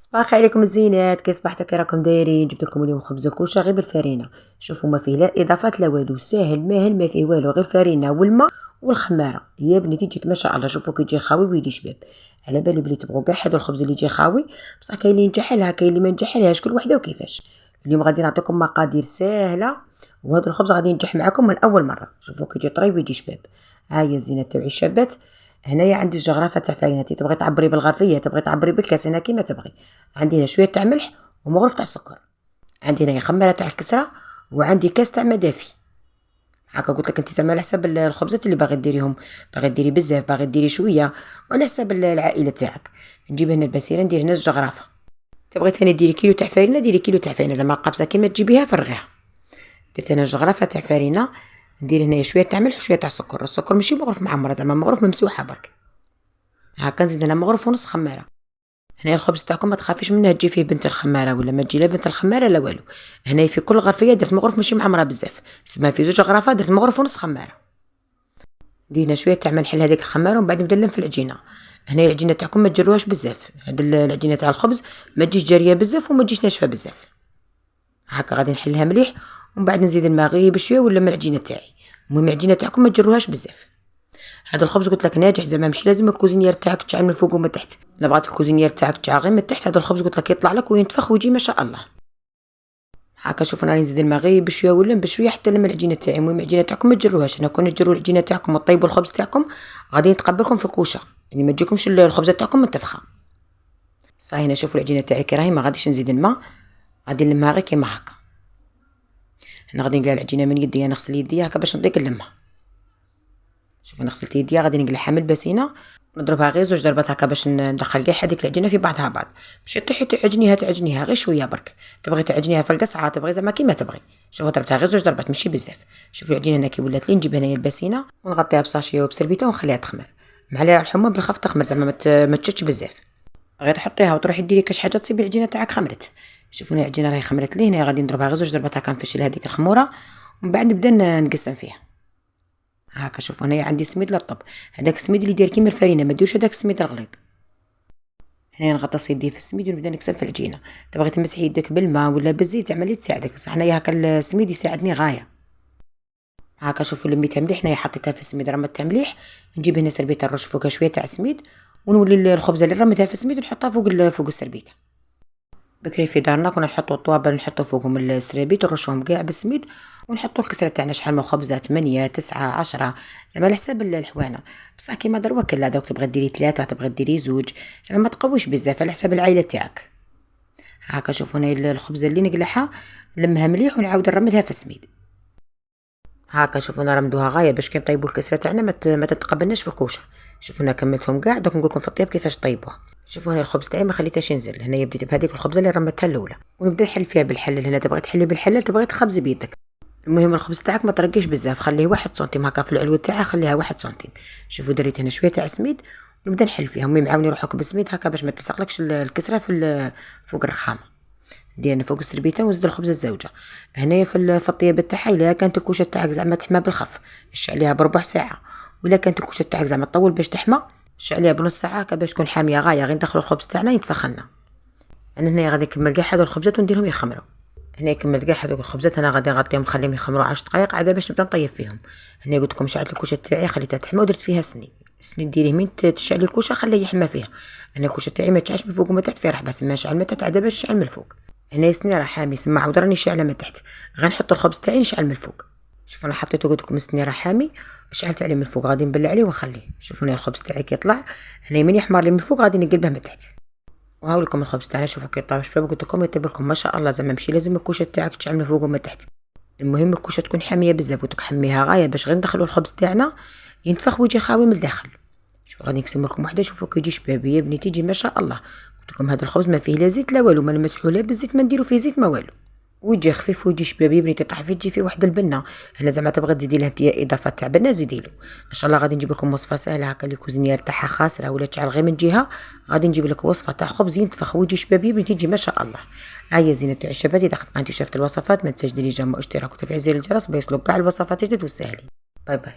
صباح الخير عليكم الزينات، كي صبحتوا كي راكم دايرين؟ جبت لكم اليوم خبز الكوشه غير بالفرينه. شوفوا ما فيه لا اضافات لا والو، ساهل ماهل ما فيه والو غير فرينه والماء والخماره. يا بنتي تجيك ما شاء الله. شوفوا كي يجي خاوي ويجي شباب. على بالي بلي تبغوا كاع هذا الخبز اللي يجي خاوي، بصح كاين اللي ينجحلها كاين اللي ما ينجحلهاش، كل وحده وكيفاش. اليوم غادي نعطيكم مقادير ساهله، وهذا الخبز غادي ينجح معكم من اول مره. شوفوا كي يجي طري ويجي شباب. ها هي الزينه تاعي الشابات. هنايا عندي جغرافه تاع فرينه، تبغي تعبري بالغرفيه تبغي تعبري بالكاس، انا كيما تبغي. عندي هنا شويه تاع ملح ومغرف تاع السكر. عندي هنا خماره تاع الكسره، وعندي كاس تاع مدافي. هاكا قلت لك انت زعما على حسب الخبزات اللي باغي ديريهم، باغي ديري بزاف باغي ديري شويه، وعلى حسب العائله تاعك. نجيب هنا البسيله ندير هنا الجغرافه. تبغي ثاني ديري كيلو تاع فرينه ديري كيلو تاع فرينه، زعما قابسه كيما تجيبيها فرغيها. درت هنا الجغرافه تاع فرينه، ندير هنا شويه تاع ملح وشويه تاع سكر. السكر ماشي مغرف معمره، زعما مغرف ممسوحه برك. هاكا نزيد هنا مغرف ونص خماره. هنا الخبز تاعكم ما تخافيش منه تجي فيه بنت الخماره ولا ما تجي لا بنت الخماره لا والو. هنا في كل غرفيه درت مغرف ماشي معمره بزاف، سما في زوج غرفات درت مغرف ونص خماره. دينا شويه تاع ملح لهذيك الخماره ومن بعد نبدا نلم في العجينه. هنا العجينه تاعكم ما تجروهاش بزاف، هاد العجينه تاع الخبز ما تجيش جاريه بزاف وما تجيش ناشفه بزاف. هكا غادي نحلها مليح ومن بعد نزيد الماء غير بشويه ولا من العجينه تاعي. المهم العجينه تاعكم ما تجروهاش بزاف. هذا الخبز قلت لك ناجح، زعما مش لازم الكوزينير تاعك تشعل من الفوق ومن تحت. لا بغات الكوزينير تاعك تشعل غير من تحت، هذا الخبز قلت لك يطلع لك وينتفخ ويجي ما شاء الله. هاكا شوفوا انا نزيد الماء غير بشويه ولا بشويه حتى لما العجينه تاعي. المهم العجينه تاعكم ما تجروهاش، انا كون تجروا العجينه تاعكم وطيبوا الخبز تاعكم غادي يتقبلكم في الكوشه، يعني ما تجيكمش الخبزه تاعكم منتفخه. صاي هنا شوفوا العجينه تاعي كي راهي، ما غاديش نزيد الماء، غادي نلمها غير كيما هكا. هنا غادي نقلع العجينه من يدي، نغسل يدي هكا باش نطيق نلمها. شوفوا انا غسلت يديا، غادي نقلعها من الباسينه ونضربها غير زوج ضربات هكا باش ندخل كاع هذيك العجينه في بعضها بعض. ماشي طيحي تعجنيها غير شويه برك، تبغي تعجنيها في القصعه تبغي زعما كيما تبغي. شوفوا ضربتها غير زوج ضربات ماشي بزاف. شوفوا العجينه هنا كي ولات لي، نجيب هنايا الباسينه ونغطيها بصاشيه وبسربيته ونخليها تخمر. معليها الحمى بالخف تخمر، زعما ما تشتش بزاف. غير تحطيها وتروحي ديري كاش حاجه تصيبي العجينه تاعك خمرت. شوفوا هنا العجينه راهي خمرت لي، هنا غادي نضربها غير زوج ضربات هكا نفشل هذيك الخموره ومن بعد نبدا نقسم فيها. هاكا شوفوا هنايا عندي سميد للطب، هذاك السميد اللي داير كيما الفرينه، ما ديروش هذاك السميد الغليظ. هنايا نغطس يدي في السميد ونبدا نكسل في العجينه. تبغي تمسحي يدك بالماء ولا بالزيت زعما اللي تساعدك، بصح هنايا هاكا السميد يساعدني غايه. هاكا شوفوا لميتها مليح، هنايا حطيتها في السميد رمتها مليح. نجيب هنا سربيته نرش فوقها شويه تاع السميد، ونولي الخبزه اللي رميتها في السميد نحطها فوق السربيته. بكري في دارنا كنا نحطوا الطوابل نحطوا فوقهم السرابيت ونرشوهم كاع بالسميد، ونحطوا الكسره تاعنا شحال من خبزه 8 9 10 زعما على حساب الحوانه. بصح كيما دروا كلا دوك تبغي ديري 3 تبغي ديري 2 زعما ما تقويش بزاف على حساب العائله تاعك. هاكا شوفوا هنا الخبزه اللي نقلعها نلمها مليح ونعاود نرمدها في السميد. هاكا شوفوا نرمدوها غايه باش كي نطيبوا الكسره تاعنا ما تتقبلناش في الكوشه. شوفوا انا كملتهم كاع، دوك نقول لكم في الطياب كيفاش طيبوها. شوفوا هنا الخبز تاعي ما خليتهاش ينزل، هنايا بديت بهذيك الخبزه اللي رميتها الاولى ونبدا نحل فيها بالحلل. هنا تبغي تحلي بالحلل تبغي تخبزي بيدك. المهم الخبز تاعك ما ترقيش بزاف، خليه 1 سنتيم هكا في العلو تاعها، خليها 1 سنتيم. شوفوا دريت هنا شويه تاع سميد ونبدا نحل فيها. المهم عاوني روحك بالسميد هكا باش ما تلصقلكش الكسره فوق الرخامه. ديرنا فوق السربيته ونزيد الخبزه الزوجه. هنايا في الطياب تاعها الا كانت الكوشه تاعك زعما تحمى بالخف شعليها بربع ساعه، ولا كانت الكوشه تاعك زعما طول باش تحمى شعليها بنص ساعه هكا باش تكون حاميه غايه. غير ندخلوا الخبز تاعنا يتفخلنا. انا هنايا غادي نكمل كاع هذو الخبزات ونديرهم يخمروا. هنا كملت كاع هذوك الخبزات، انا غادي نغطيهم نخليهم يخمروا 10 دقائق عاد باش نبدا نطيب فيهم. هنا قلت لكم شعلت الكوشه تاعي خليتها تحمى ودرت فيها السني ديريه من تشعلي الكوشه خليه يحمى فيها. انا الكوشه تاعي ما تشعلش من فوق وما تحت فيها، راح بس ما شعل من تحت عاد باش نشعل من الفوق. هنا السني راه حامي سما عاود راني شاعله من تحت، غنحط الخبز تاعي نشعل من الفوق. شوفوا انا حطيته قلت لكم السني راه حامي شعلت عليه من الفوق، غادي نبلع عليه ونخليه. شوفوا هنا الخبز تاعي كيطلع هنا من يحمر لي من الفوق غادي نقلبه من تحت. وهاو لكم الخبز تاعنا شوفوا كي طاب شباب. قلت لكم يطيب لكم ما شاء الله، زعما ماشي لازم الكوشه تاعك تشعل من فوق ومن تحت. المهم الكوشه تكون حاميه بزاف وتحميها غايه باش غير ندخلوا الخبز تاعنا ينتفخ ويجي خاوي من الداخل. شوفوا غادي نقسم لكم وحده شوفوا كي يجي شبابي يا بنيتي يجي ما شاء الله. قلت لكم هذا الخبز ما فيه لا زيت لا والو، ما نمسحوه لا بالزيت ما نديرو فيه زيت ما والو، ويجي خفيف ويجي شبابي يا بنيتي. طاح فيه تجي فيه واحد البنه. هنا زعما تبغي تزيدي له انت اضافه تاع بنه زيدي له ان شاء الله. غادي نجيب لكم وصفه سهله هكا اللي كوزينير تاعها خاسره ولا تشعل غير من جهه، غادي نجيب لك وصفه تاع خبز ينتفخ ويجي شبابي يا بنيتي يجي ما شاء الله. هيا زينه تاع الشباب، اذا قناتي شافت الوصفات ما تنساش ديري جيم واشتراك وتفعيل زر الجرس بيوصلوك كاع الوصفات الجدد والسهلين. باي باي.